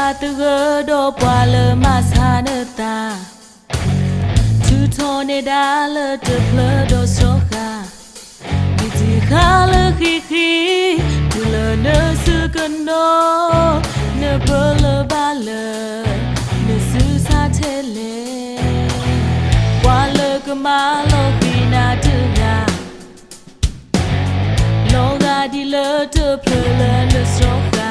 ba tư gơ đô qua lơ mà xa nơ ta chú thô nê đá lơ tơ plơ đô số khá đi chỉ khá lơ khi từ lơ nơ sư cân đô nơ bơ lơ ba lơ nơ sư xa thế lê qua lơ cơ má lô khi na tư gà lô gà đi lơ tơ plơ lơ nơ số khá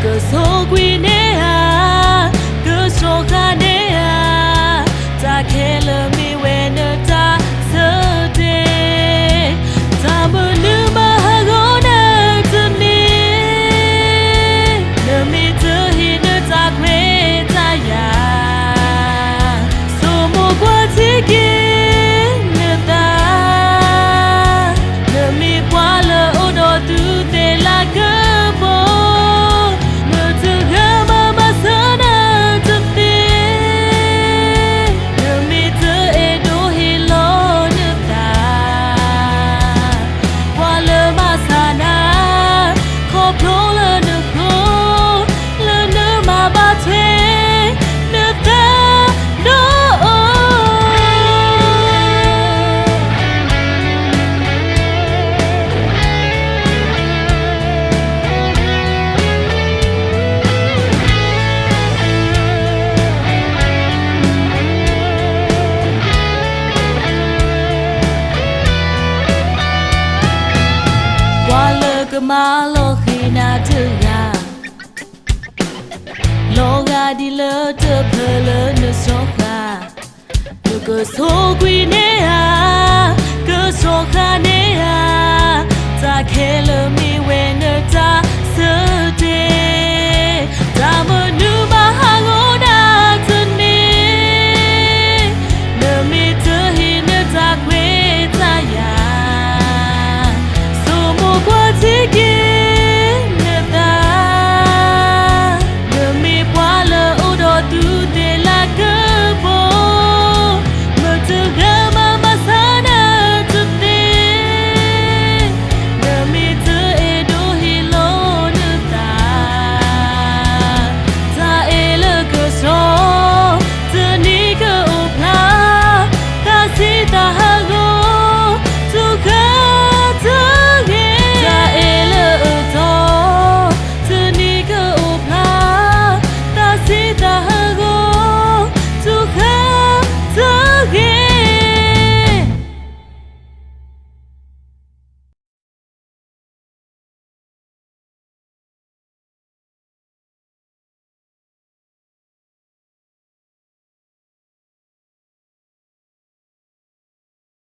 cơ số quy nê à cơ số khá nê à ta khe lơ mi quê nơ ta sơ tê ta mơ nữ mà hà gõ nơ tư nê nơ mi tơ hi nơ ta quê ta ya số mô qua thế kê nơ ta nơ mi qua lơ ô đô tư tê là cơ bố cơ má lô khi na tư gà lô gà đi lơ tơ phơ lơ nơ số khá nơ cơ số quy nê à cơ số khá nê à ta khe lơ mi quê nơ ta